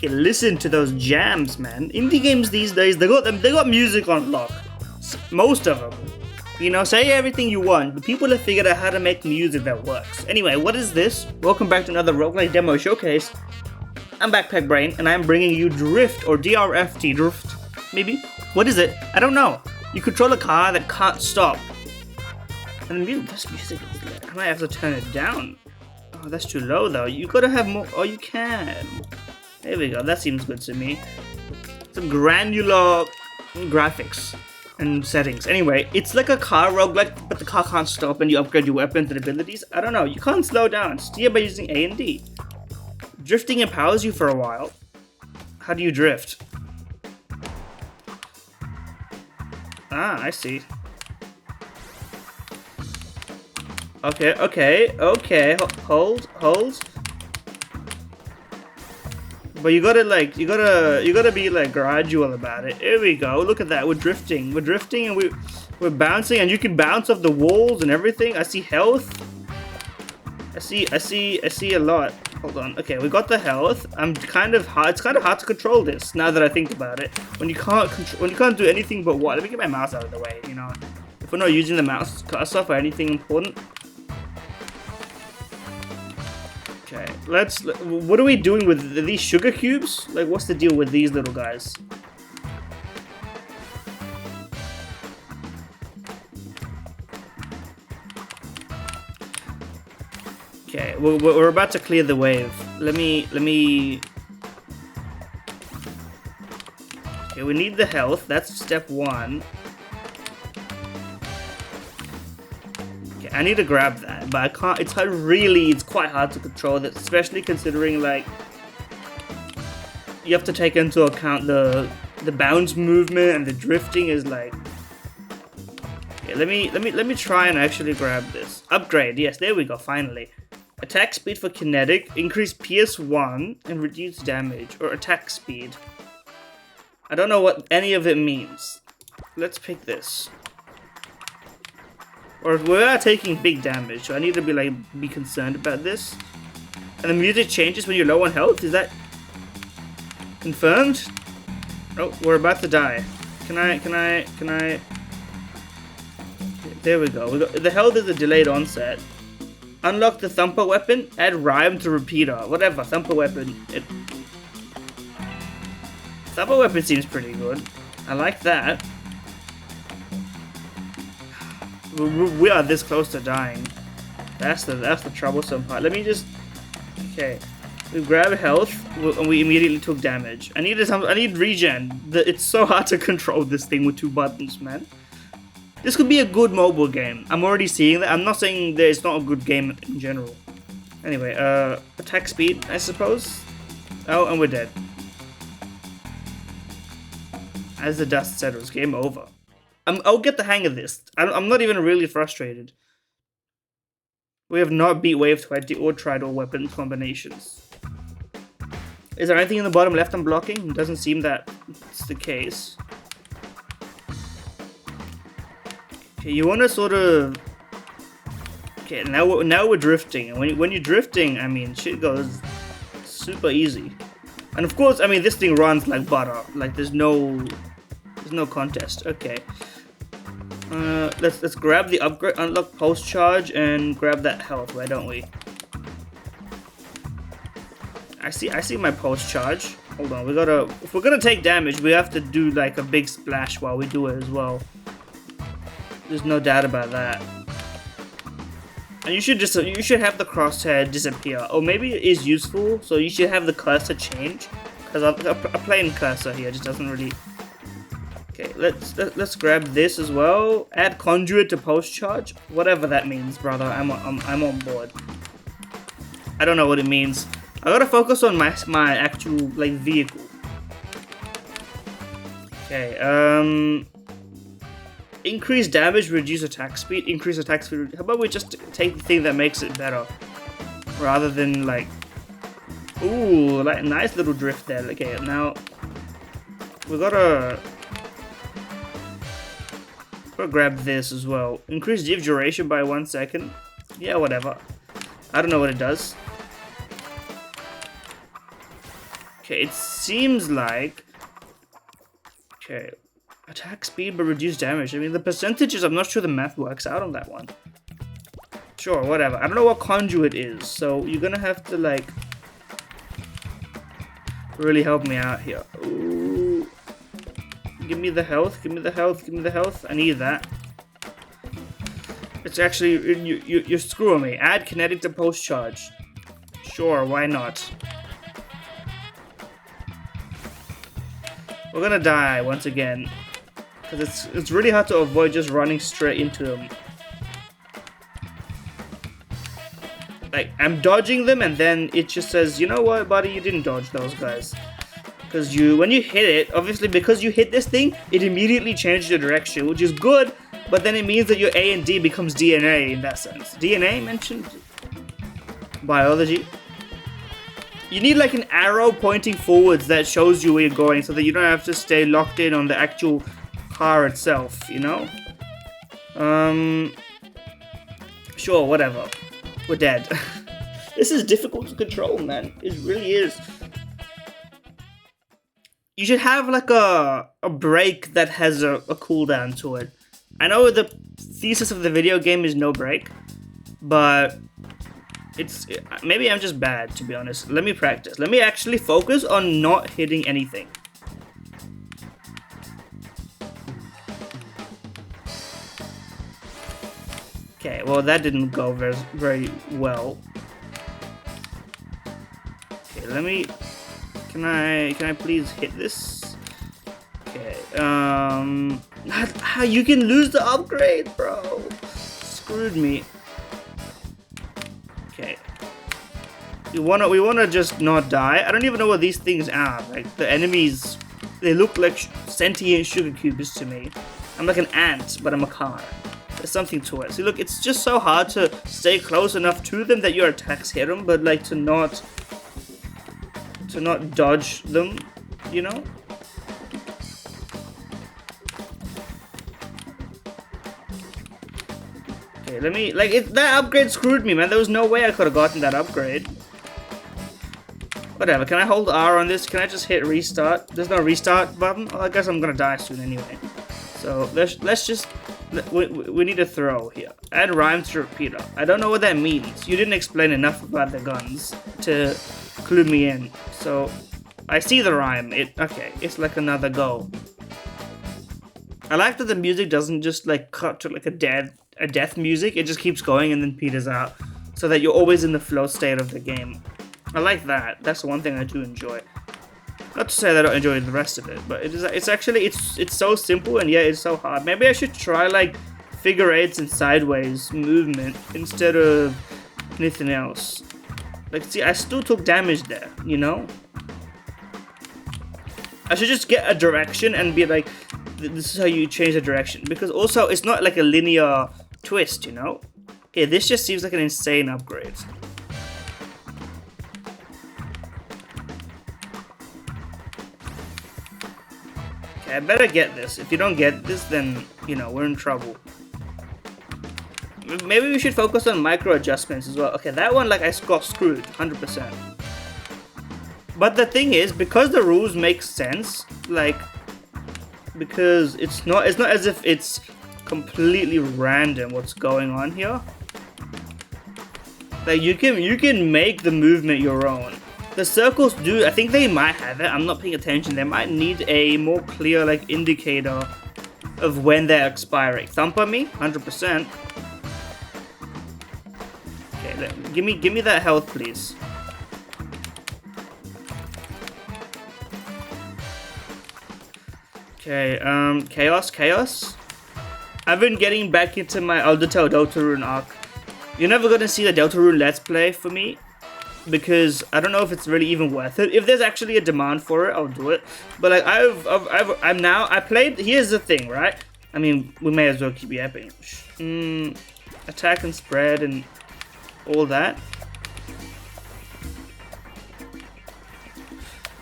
Okay, listen to those jams, man. Indie games these days, they got music on lock. Most of them. You know, say everything you want, but people have figured out how to make music that works. Anyway, what is this? Welcome back to another roguelike demo showcase. I'm Backpack Brain, and I'm bringing you Drift, or Drft, Drift, maybe? What is it? I don't know. You control a car that can't stop. And this music is like, I might have to turn it down. Oh, that's too low though. You gotta have more. Oh, you can. There we go. That seems good to me. Some granular graphics and settings. Anyway, it's like a car roguelike, but the car can't stop and you upgrade your weapons and abilities. I don't know. You can't slow down. Steer by using A and D. Drifting empowers you for a while. How do you drift? Ah, I see. Okay. Hold. But you gotta be like gradual about it. Here we go. Look at that. We're drifting and we're bouncing, and you can bounce off the walls and everything. I see health. I see a lot. Hold on. Okay, we got the health. It's kind of hard to control this now that I think about it. When you can't do anything but what? Let me get my mouse out of the way, you know. If we're not using the mouse cursor for anything important. Okay, what are we doing with these sugar cubes? Like, what's the deal with these little guys? Okay, we're about to clear the wave. Let me. Okay, we need the health. That's step 1. I need to grab that, but I can't. It's quite hard to control that, especially considering like you have to take into account the bounce movement and the drifting is like. Okay, let me try and actually grab this. Upgrade, yes, there we go. Finally, attack speed for kinetic, increase PS1 and reduce damage, or attack speed. I don't know what any of it means. Let's pick this. Or we are taking big damage, so I need to be concerned about this. And the music changes when you're low on health. Is that confirmed? Oh, we're about to die. Can I? There we go. The health is a delayed onset. Unlock the thumper weapon. Add rhyme to repeater. Whatever. Thumper weapon. Thumper weapon seems pretty good. I like that. We are this close to dying. That's the troublesome part. Let me just. Okay, we grab health and we immediately took damage. I need regen. It's so hard to control this thing with 2 buttons, man. This could be a good mobile game. I'm already seeing that. I'm not saying that it's not a good game in general. Anyway, attack speed, I suppose. Oh, and we're dead. As the dust settles, game over. I'll get the hang of this. I'm not even really frustrated. We have not beat Wave 20 or tried all weapon combinations. Is there anything in the bottom left I'm blocking? It doesn't seem that it's the case. Okay, you want to sort of... Okay, now we're drifting. And when you're drifting, I mean, shit goes super easy. And of course, I mean, this thing runs like butter. Like, there's no contest. Okay. Let's grab the upgrade, unlock post charge, and grab that health. Why don't we? I see my post charge. Hold on, if we're gonna take damage, we have to do like a big splash while we do it as well. There's no doubt about that. And you should have the crosshair disappear, or maybe it is useful. So you should have the cursor change, because a plain cursor here just doesn't really. Okay, let's grab this as well. Add conduit to post charge. Whatever that means, brother. I'm on board. I don't know what it means. I gotta focus on my actual like vehicle. Okay. Increase damage, reduce attack speed. Increase attack speed. How about we just take the thing that makes it better, rather than like. Ooh, like nice little drift there. Okay, now we gotta. Grab this as well. Increase div duration by 1 second. Yeah, whatever. I don't know what it does. Okay, it seems like... Okay, attack speed but reduce damage. I mean, the percentages, I'm not sure the math works out on that one. Sure, whatever. I don't know what conduit is, so you're gonna have to, like... really help me out here. Ooh. Give me the health, give me the health, give me the health. I need that. It's actually, you're screwing me. Add kinetic to post charge. Sure, why not? We're gonna die once again. Because it's really hard to avoid just running straight into them. Like, I'm dodging them and then it just says, you know what, buddy, you didn't dodge those guys. Because when you hit it, obviously because you hit this thing, it immediately changes your direction, which is good, but then it means that your A and D becomes DNA in that sense. DNA mentioned? Biology? You need like an arrow pointing forwards that shows you where you're going so that you don't have to stay locked in on the actual car itself, you know? Sure, whatever. We're dead. This is difficult to control, man. It really is. You should have like a break that has a cooldown to it. I know the thesis of the video game is no break, but maybe I'm just bad, to be honest. Let me practice. Let me actually focus on not hitting anything. Okay, well that didn't go very well. Okay, let me. Can I please hit this? Okay. You can lose the upgrade, bro. Screwed me. Okay. We wanna just not die. I don't even know what these things are. Like the enemies, they look like sentient sugar cubes to me. I'm like an ant, but I'm a car. There's something to it. See, look, it's just so hard to stay close enough to them that your attacks hit them, but like to not dodge them, you know? Okay, let me, like, that upgrade screwed me, man. There was no way I could have gotten that upgrade. Whatever, can I hold R on this? Can I just hit restart? There's no restart button? Well, I guess I'm gonna die soon anyway. So, let's just, we need a throw here. Add rhymes to repeater. I don't know what that means. You didn't explain enough about the guns to clue me in. So, I see the rhyme. Okay, it's like another go. I like that the music doesn't just like cut to like a death music. It just keeps going and then peters out, so that you're always in the flow state of the game. I like that. That's the one thing I do enjoy. Not to say that I don't enjoy the rest of it, but it's actually so simple and yet it's so hard. Maybe I should try like figure eights and sideways movement instead of anything else. Like, see, I still took damage there, you know? I should just get a direction and be like, this is how you change the direction. Because also, it's not like a linear twist, you know? Okay, this just seems like an insane upgrade. Okay, I better get this. If you don't get this, then, you know, we're in trouble. Maybe we should focus on micro adjustments as well. Okay, that one, like, I got screwed, 100%. But the thing is, because the rules make sense, like, because it's not as if it's completely random what's going on here. Like, you can make the movement your own. The circles do, I think they might have it. I'm not paying attention. They might need a more clear, like, indicator of when they're expiring. Thumper me, 100%. Give me that health, please. Okay, chaos. I've been getting back into my Undertale Deltarune arc. You're never gonna see the Deltarune Let's Play for me, because I don't know if it's really even worth it. If there's actually a demand for it, I'll do it. But like I played. Here's the thing, right? I mean, we may as well keep yapping. Attack and spread and all that.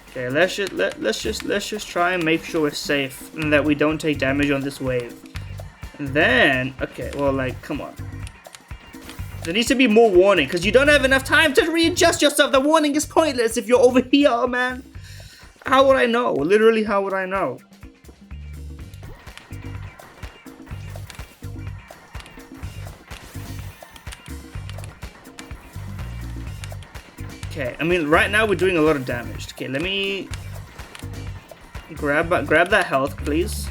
Okay, let's just try and make sure we're safe and that we don't take damage on this wave. And then, okay, well, like, come on. There needs to be more warning because you don't have enough time to readjust yourself. The warning is pointless if you're over here, man. How would I know? Literally, how would I know? Okay, I mean, right now we're doing a lot of damage. Okay, let me grab that health, please.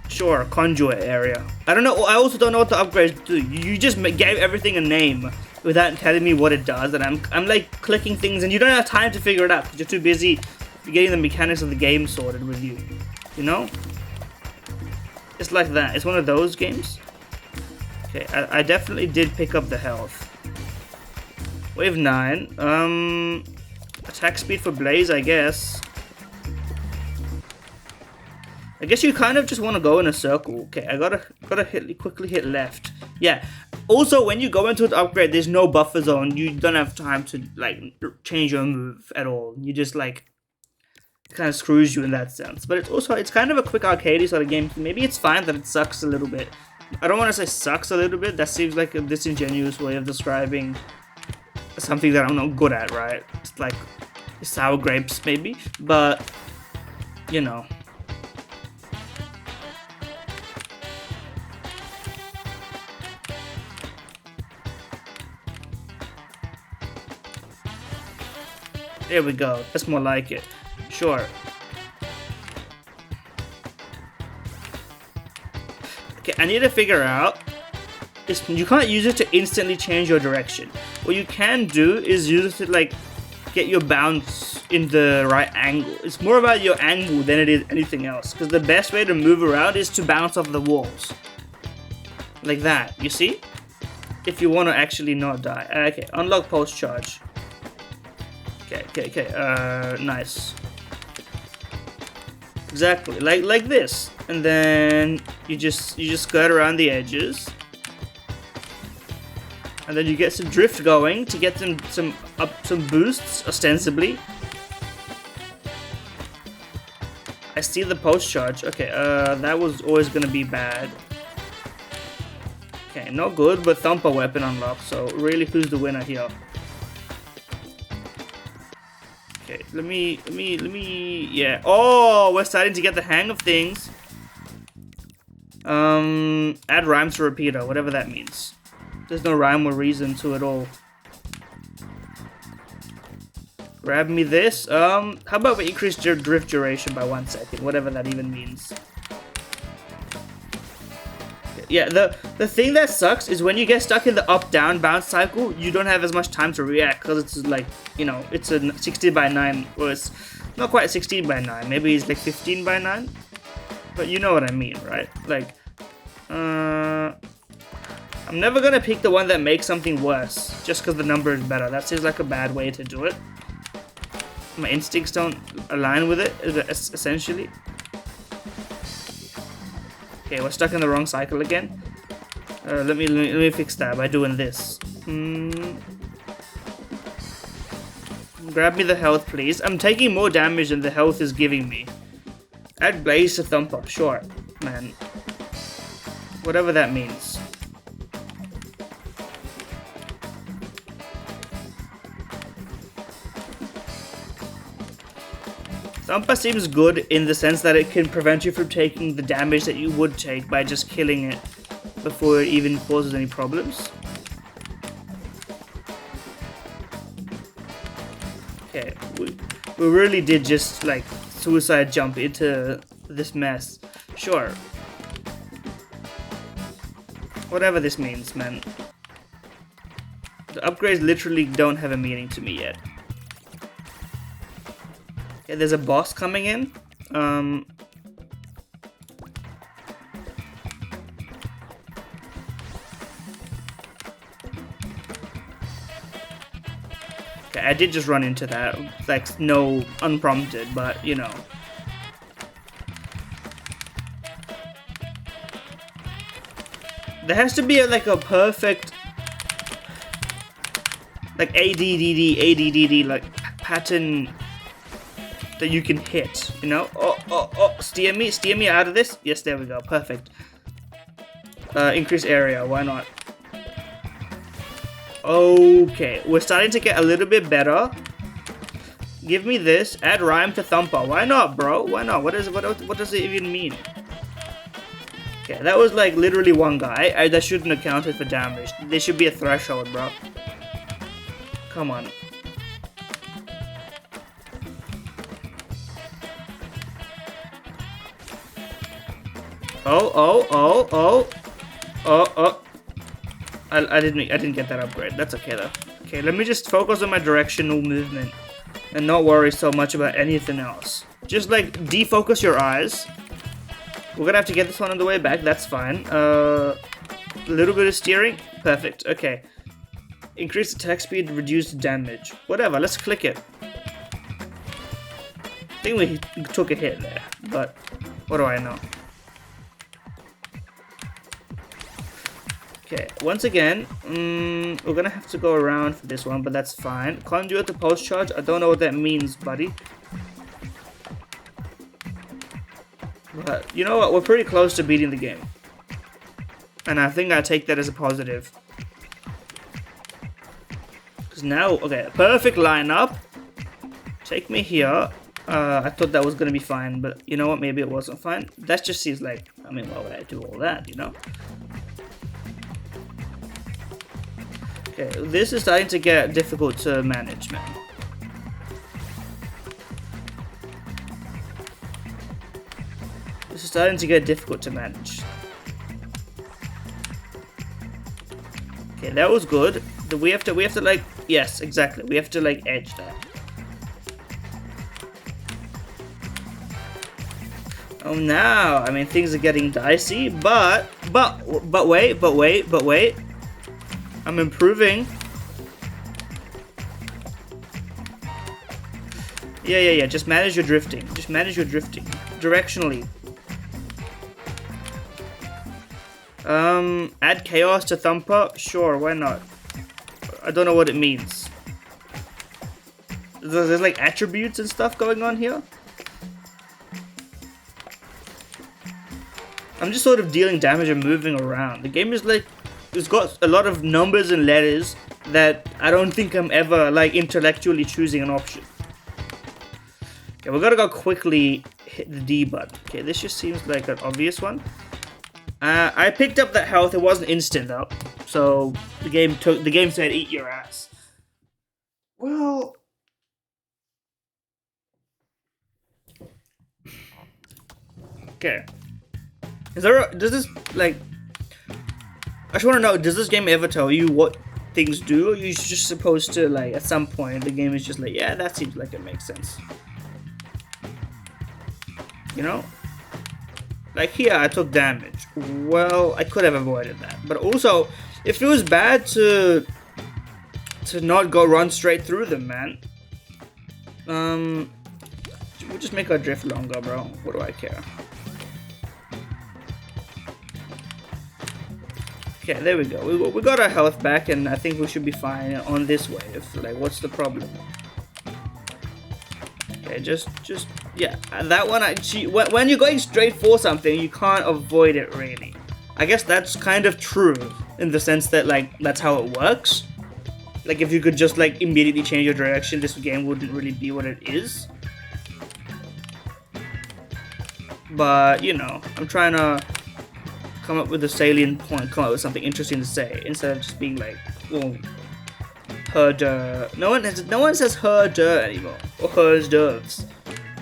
Sure, conduit area. I don't know. I also don't know what the upgrades do. You just gave everything a name without telling me what it does, and I'm like clicking things, and you don't have time to figure it out because you're too busy getting the mechanics of the game sorted with you. You know? It's like that. It's one of those games. Okay, I definitely did pick up the health. Wave 9. Attack speed for Blaze, I guess. I guess you kind of just want to go in a circle. Okay, I gotta quickly hit left. Yeah. Also, when you go into an upgrade, there's no buffer zone. You don't have time to like change your move at all. You just like kind of screws you in that sense. But it's kind of a quick arcadey sort of game. Maybe it's fine that it sucks a little bit. I don't want to say sucks a little bit. That seems like a disingenuous way of describing something that I'm not good at, right? It's like sour grapes, maybe. But you know. There we go. That's more like it. Sure. Okay, I need to figure out. You can't use it to instantly change your direction. What you can do is use it to like get your bounce in the right angle. It's more about your angle than it is anything else. Because the best way to move around is to bounce off the walls. Like that. You see? If you want to actually not die. Okay, unlock post charge. Okay, nice. Exactly, like this. And then you just skirt around the edges. And then you get some drift going to get some boosts, ostensibly. I see the post charge. Okay, that was always gonna be bad. Okay, not good, but thumper weapon unlocked, so really who's the winner here? Okay, let me, yeah. Oh, we're starting to get the hang of things. Add rhymes to repeater, whatever that means. There's no rhyme or reason to it all. Grab me this. How about we increase your drift duration by 1 second, whatever that even means. Yeah, the thing that sucks is when you get stuck in the up-down bounce cycle, you don't have as much time to react because it's like, you know, it's a 16:9, or it's not quite 16:9, maybe it's like 15:9, but you know what I mean, right? Like, I'm never gonna pick the one that makes something worse just because the number is better. That seems like a bad way to do it. My instincts don't align with it, essentially. Okay, we're stuck in the wrong cycle again. Let me fix that by doing this. Grab me the health, please. I'm taking more damage than the health is giving me. Add Blaze to thump up. Sure, man. Whatever that means. Thumper seems good in the sense that it can prevent you from taking the damage that you would take by just killing it before it even causes any problems. Okay, we really did just like suicide jump into this mess. Sure. Whatever this means, man. The upgrades literally don't have a meaning to me yet. Okay, there's a boss coming in. Okay, I did just run into that, like, no, unprompted, but, you know. There has to be, like, a perfect, like, ADDD, like, pattern that you can hit, you know? Oh, steer me out of this. Yes, there we go, perfect. Increase area, why not? Okay, we're starting to get a little bit better. Give me this. Add rhyme to thumper. Why not, bro? Why not? What does it even mean? Okay, that was like literally one guy. That shouldn't have counted for damage. There should be a threshold, bro. Come on. Oh. I didn't get that upgrade. That's okay though. Okay, let me just focus on my directional movement and not worry so much about anything else. Just like defocus your eyes. We're gonna have to get this one on the way back. That's fine. A little bit of steering. Perfect. Okay. Increase attack speed, reduce damage. Whatever. Let's click it. I think we took a hit there, but what do I know? Okay, once again, we're gonna have to go around for this one, but that's fine. Conduit to post charge, I don't know what that means, buddy. But, you know what, we're pretty close to beating the game. And I think I take that as a positive. Because now, okay, perfect lineup. Take me here. I thought that was gonna be fine, but you know what, maybe it wasn't fine. That just seems like, I mean, why would I do all that, you know? Okay, this is starting to get difficult to manage, man. This is starting to get difficult to manage. Okay, that was good. We have to like, yes, exactly. We have to like edge that. Oh, now, I mean, things are getting dicey, but wait. I'm improving. Yeah. Just manage your drifting. Just manage your drifting. Directionally. Add chaos to thumper? Sure, why not? I don't know what it means. There's like attributes and stuff going on here. I'm just sort of dealing damage and moving around. The game is like, it's got a lot of numbers and letters that I don't think I'm ever like intellectually choosing an option. Okay, we gotta go quickly hit the D button. Okay, this just seems like an obvious one. I picked up that health. It wasn't instant though, so the game said eat your ass. Well, okay. Does this like? I just want to know, does this game ever tell you what things do, or you're just supposed to, like, at some point, the game is just like, yeah, that seems like it makes sense. You know? Like, here, I took damage. Well, I could have avoided that. But also, it feels bad to not run straight through them, man. We'll just make our drift longer, bro. What do I care? Okay, there we go. We got our health back, and I think we should be fine on this wave. Like, what's the problem? Okay, just yeah. That one, actually, when you're going straight for something, you can't avoid it, really. I guess that's kind of true, in the sense that, like, that's how it works. Like, if you could just, like, immediately change your direction, this game wouldn't really be what it is. But, you know, I'm trying to come up with a salient point, come up with something interesting to say, instead of just being like, well, her no one says her anymore, or hers doves.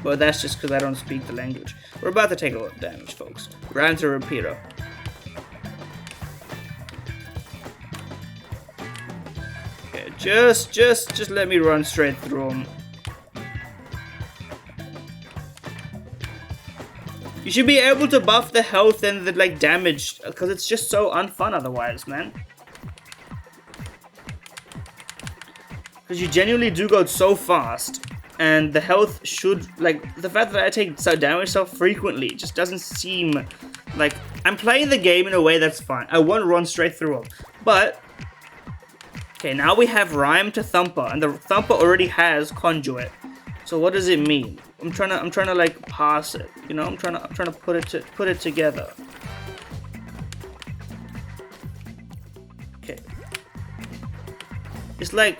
But that's just because I don't speak the language. We're about to take a lot of damage, folks. Ran through a repeater. Okay, just let me run straight through them. You should be able to buff the health and the, like, damage, because it's just so unfun otherwise, man. Because you genuinely do go so fast, and the health should, like, the fact that I take so damage so frequently just doesn't seem like I'm playing the game in a way that's fine. I want to run straight through them, but okay, now we have rhyme to thumper, and the thumper already has conduit. So what does it mean? I'm trying to like pass it, you know. I'm trying to put it together. Okay. It's like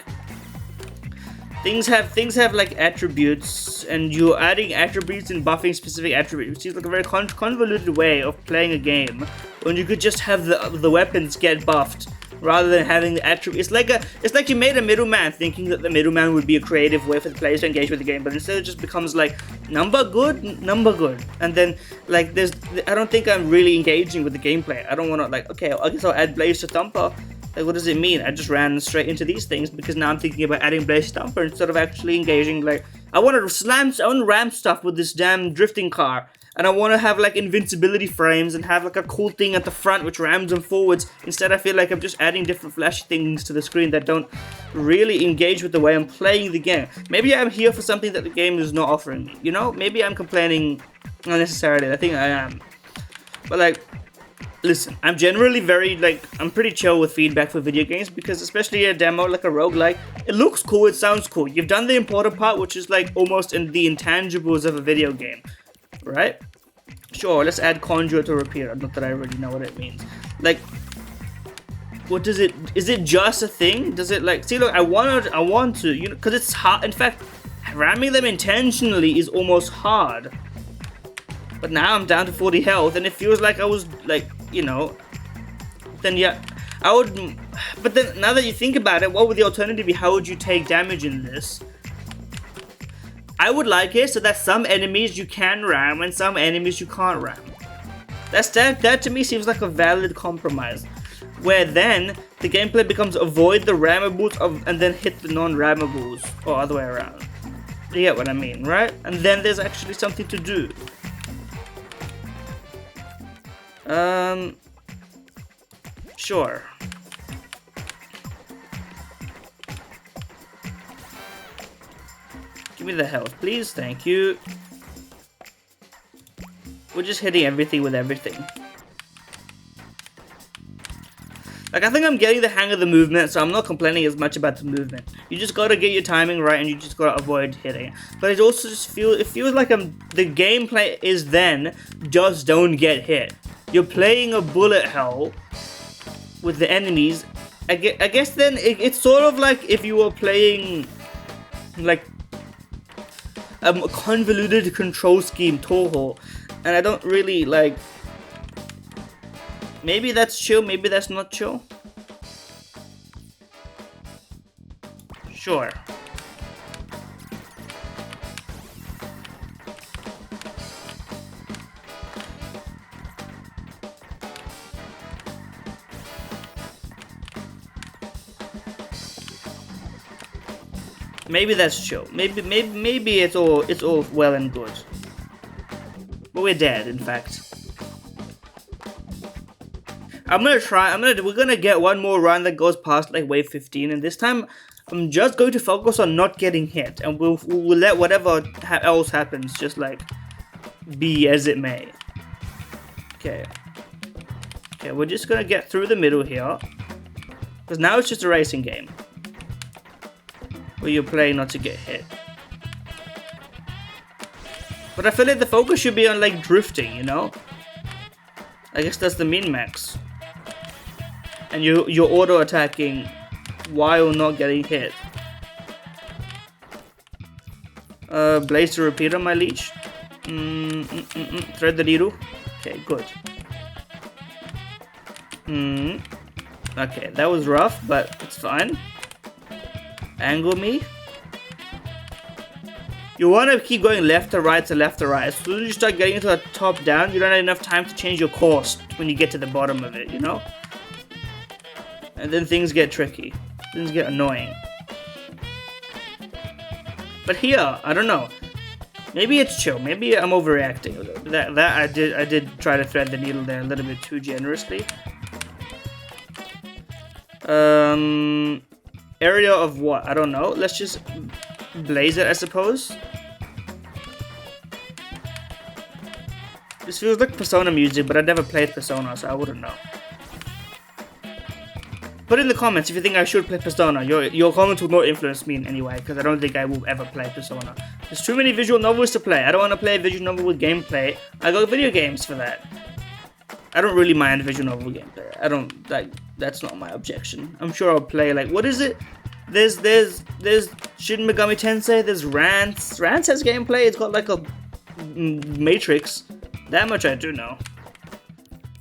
things have like attributes, and you're adding attributes and buffing specific attributes, which is like a very convoluted way of playing a game when you could just have the weapons get buffed rather than having the attributes. It's like you made a middleman thinking that the middleman would be a creative way for the players to engage with the game, but instead it just becomes like number good, and then like I don't think I'm really engaging with the gameplay. I don't want to like, okay, I guess I'll add Blaze to Thumper. Like, what does it mean? I just ran straight into these things because now I'm thinking about adding Blaze Thumper instead of actually engaging. Like, I want to ram stuff with this damn drifting car, and I want to have like invincibility frames and have like a cool thing at the front which rams them forwards. Instead, I feel like I'm just adding different flashy things to the screen that don't really engage with the way I'm playing the game. Maybe I'm here for something that the game is not offering me. You know, maybe I'm complaining unnecessarily. I think I am, but like. Listen, I'm generally I'm pretty chill with feedback for video games because especially a demo like a roguelike, it looks cool, it sounds cool. You've done the important part, which is like almost in the intangibles of a video game, right? Sure, let's add conjure to repeater, not that I already know what it means. Like, what does it, is it just a thing? Does it like, see look, I want to, you know, because it's hard. In fact, ramming them intentionally is almost hard. But now I'm down to 40 health, and it feels like I was, like, you know, then yeah, I would, but then now that you think about it, what would the alternative be? How would you take damage in this? I would like it so that some enemies you can ram and some enemies you can't ram. That to me seems like a valid compromise, where then the gameplay becomes avoid the rammables and then hit the non-rammables, or other way around. You get what I mean, right? And then there's actually something to do. Sure. Give me the health, please. Thank you. We're just hitting everything with everything. Like, I think I'm getting the hang of the movement, so I'm not complaining as much about the movement. You just gotta get your timing right, and you just gotta avoid hitting. But it also just feels like the gameplay is then just don't get hit. You're playing a bullet hell with the enemies. I guess then it's sort of like if you were playing like a convoluted control scheme Toho, and I don't really like. Maybe that's chill, maybe that's not chill. Sure. Maybe that's chill. Maybe it's all well and good. But we're dead, in fact. We're gonna get one more run that goes past like wave 15, and this time I'm just going to focus on not getting hit, and we'll let whatever else happens just like be as it may. Okay, we're just gonna get through the middle here, because now it's just a racing game where you're playing not to get hit. But I feel like the focus should be on like drifting, you know? I guess that's the min-max. And you're auto-attacking while not getting hit. Blaze to repeater, my leech. Thread the needle. Okay, good. Okay, that was rough, but it's fine. Angle me. You want to keep going left to right to left to right. As soon as you start getting into the top down, you don't have enough time to change your course when you get to the bottom of it, you know? And then things get tricky. Things get annoying. But here, I don't know. Maybe it's chill. Maybe I'm overreacting. That I did try to thread the needle there a little bit too generously. Area of what? I don't know. Let's just blaze it, I suppose. This feels like Persona music, but I never played Persona, so I wouldn't know. Put in the comments if you think I should play Persona. Your comments will not influence me in any way, because I don't think I will ever play Persona. There's too many visual novels to play. I don't want to play a visual novel with gameplay. I got video games for that. I don't really mind visual novel gameplay. I don't, like, that's not my objection. I'm sure I'll play, like, what is it? There's Shin Megami Tensei. There's Rants. Rants has gameplay. It's got like a Matrix. That much I do know.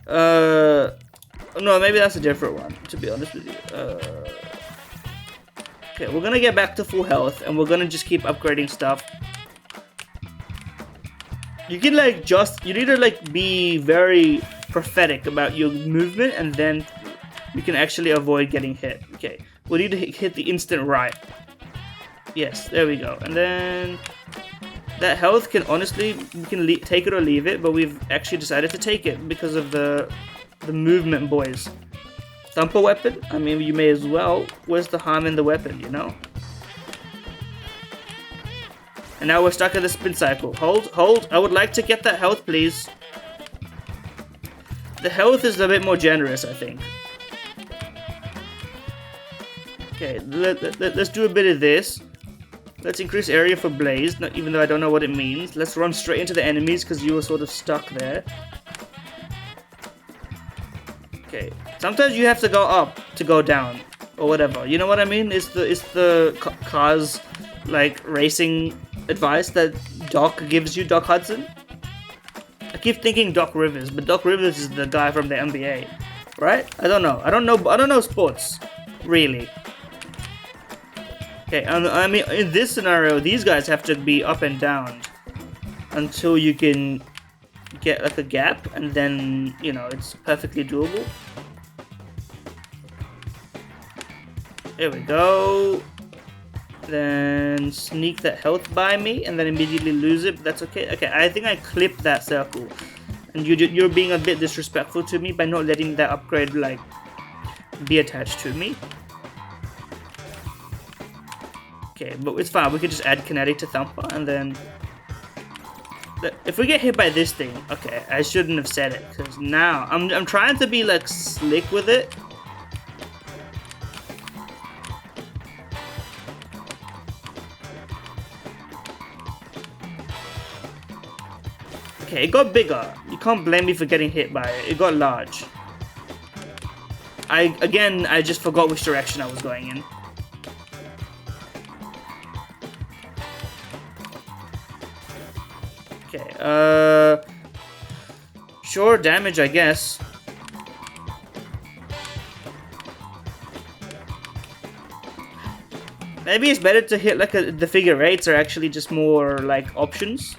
No, maybe that's a different one. To be honest with you. Okay, we're gonna get back to full health, and we're gonna just keep upgrading stuff. You can like you need to like be very prophetic about your movement, and then you can actually avoid getting hit. Okay, we need to hit the instant right. Yes, there we go. And then that health can honestly, we can take it or leave it, but we've actually decided to take it because of the movement, boys. Thumper weapon? I mean, you may as well. Where's the harm in the weapon, you know? And now we're stuck in the spin cycle. Hold. I would like to get that health, please. The health is a bit more generous, I think. Okay, let's do a bit of this. Let's increase area for Blaze, even though I don't know what it means. Let's run straight into the enemies because you were sort of stuck there. Okay, sometimes you have to go up to go down, or whatever. You know what I mean? It's the cars like racing advice that Doc gives you, Doc Hudson. I keep thinking Doc Rivers, but Doc Rivers is the guy from the NBA, right? I don't know sports, really. Okay, I mean, in this scenario, these guys have to be up and down until you can get like a gap, and then, you know, it's perfectly doable. There we go. Then sneak that health by me, and then immediately lose it, but that's okay. Okay, I think I clipped that circle. And you're being a bit disrespectful to me by not letting that upgrade, like, be attached to me. Okay, but it's fine. We could just add kinetic to Thumper, and then if we get hit by this thing, okay, I shouldn't have said it, because now I'm trying to be like slick with it. Okay, it got bigger. You can't blame me for getting hit by it. It got large. I just forgot which direction I was going in. Okay, sure, damage, I guess. Maybe it's better to hit like the figure eights are actually just more like options,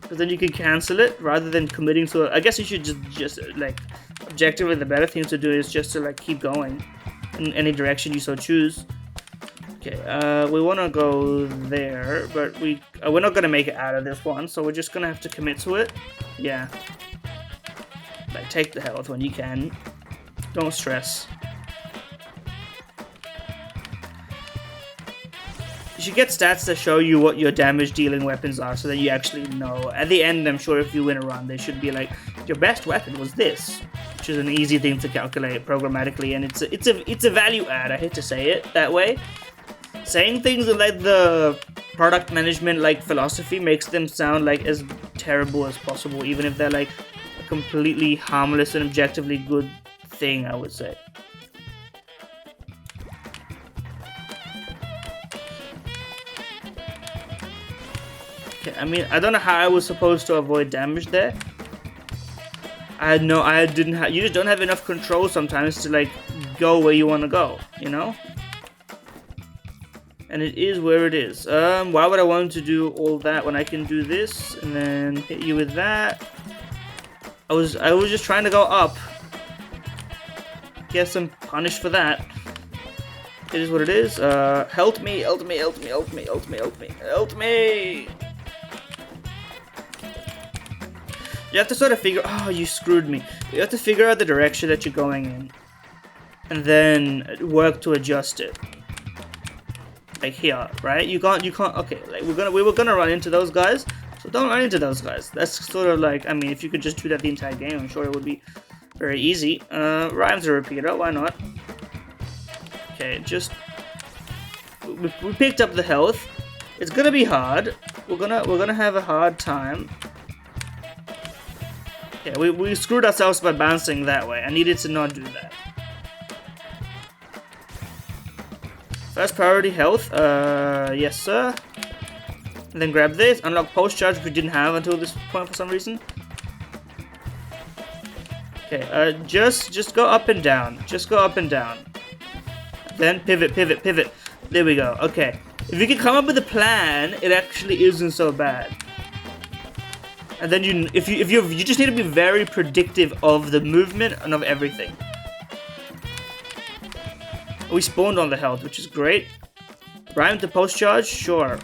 because then you can cancel it rather than committing to it. I guess you should just like objectively the better thing to do is just to like keep going in any direction you so choose. Okay, we want to go there, but we're not gonna make it out of this one, so we're just gonna have to commit to it. Yeah, like take the health when you can. Don't stress. You should get stats that show you what your damage dealing weapons are, so that you actually know. At the end, I'm sure if you win a run, they should be like, your best weapon was this, which is an easy thing to calculate programmatically, and it's a value add. I hate to say it that way. Saying things like the product management like philosophy makes them sound like as terrible as possible, even if they're like a completely harmless and objectively good thing, I would say. Okay, I mean, I don't know how I was supposed to avoid damage there. You just don't have enough control sometimes to like go where you want to go, you know? And it is where it is. Why would I want to do all that when I can do this and then hit you with that? I was just trying to go up. Guess I'm punished for that. It is what it is. Help me, help me, help me, help me, help me, help me, help me! You have to sort of figure. Oh, you screwed me. You have to figure out the direction that you're going in, and then work to adjust it. Like here, right? You can't. Okay, like we were gonna run into those guys, so don't run into those guys. That's sort of like, I mean, if you could just do that the entire game, I'm sure it would be very easy. Rhymes a repeater, why not? Okay, just we picked up the health. It's gonna be hard. We're gonna have a hard time. Yeah, we screwed ourselves by bouncing that way. I needed to not do that. First priority health. Yes, sir. And then grab this. Unlock post charge, which we didn't have until this point for some reason. Okay. Just go up and down. Just go up and down. Then pivot, pivot, pivot. There we go. Okay. If you can come up with a plan, it actually isn't so bad. And then you just need to be very predictive of the movement and of everything. We spawned on the health, which is great. Rhyme to post charge, sure.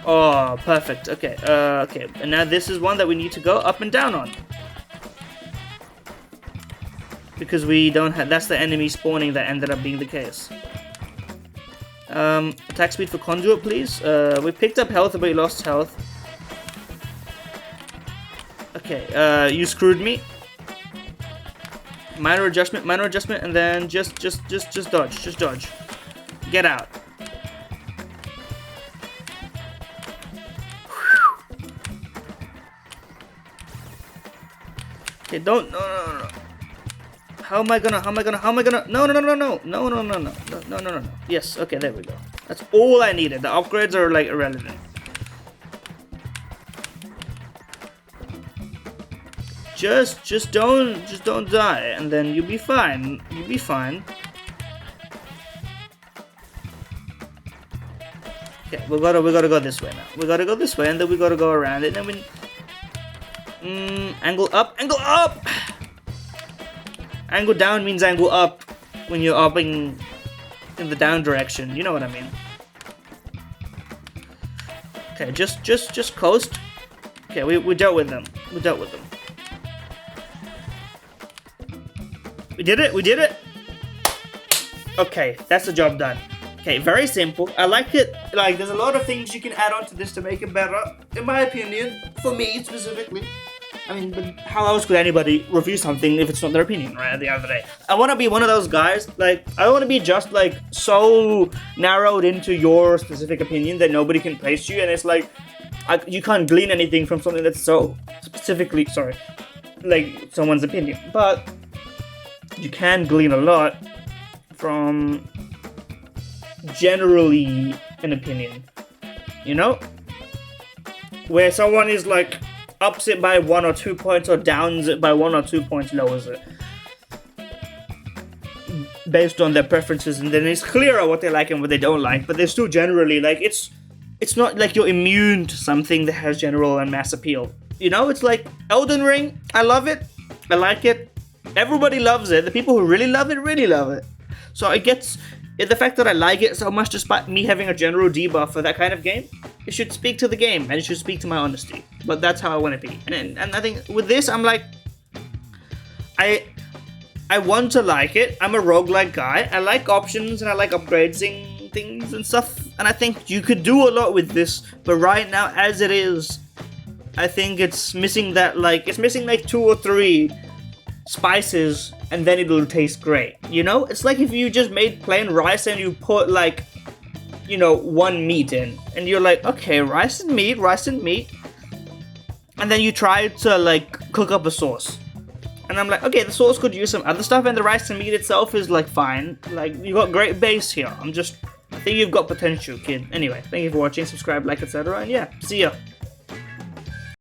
Oh, perfect. Okay, okay. And now this is one that we need to go up and down on. Because we don't have, that's the enemy spawning that ended up being the case. Attack speed for conduit, please. We picked up health, but we lost health. Okay, you screwed me. Minor adjustment, and then just dodge. Get out. Okay, don't, no. How am I gonna, no. Yes, okay, there we go. That's all I needed. The upgrades are like irrelevant. Just don't die, and then you'll be fine. You'll be fine. Okay, we gotta go this way now. We gotta go this way, and then we gotta go around it, and then we angle up. Angle down means angle up when you're upping in the down direction. You know what I mean? Okay, just coast. Okay, we dealt with them. We did it. Okay, that's the job done. Okay, very simple. I like it. Like, there's a lot of things you can add on to this to make it better, in my opinion. For me, specifically. I mean, but how else could anybody review something if it's not their opinion, right, at the end of the day? I want to be one of those guys, like, I don't want to be just, like, so narrowed into your specific opinion that nobody can place you, and it's like, you can't glean anything from something that's so specifically, like, someone's opinion. But you can glean a lot from generally an opinion, you know? Where someone is like ups it by 1 or 2 points or downs it by 1 or 2 points, lowers it based on their preferences, and then it's clearer what they like and what they don't like, but they're still generally like, it's not like you're immune to something that has general and mass appeal, you know? It's like Elden Ring. I love it, I like it, everybody loves it, the people who really love it. So it gets, the fact that I like it so much despite me having a general debuff for that kind of game, it should speak to the game, and it should speak to my honesty. But that's how I want to be. And I think with this, I'm like, I want to like it. I'm a roguelike guy. I like options, and I like upgrading things and stuff. And I think you could do a lot with this. But right now, as it is, I think it's missing that, like, it's missing like 2 or 3 spices, and then it'll taste great, you know? It's like if you just made plain rice and you put, like, you know, 1 meat in, and you're like, okay, rice and meat, and then you try to, like, cook up a sauce, and I'm like, okay, the sauce could use some other stuff, and the rice and meat itself is, like, fine. Like, you got great base here. I think you've got potential, kid. Anyway, thank you for watching, subscribe, like, etc., and yeah, see ya.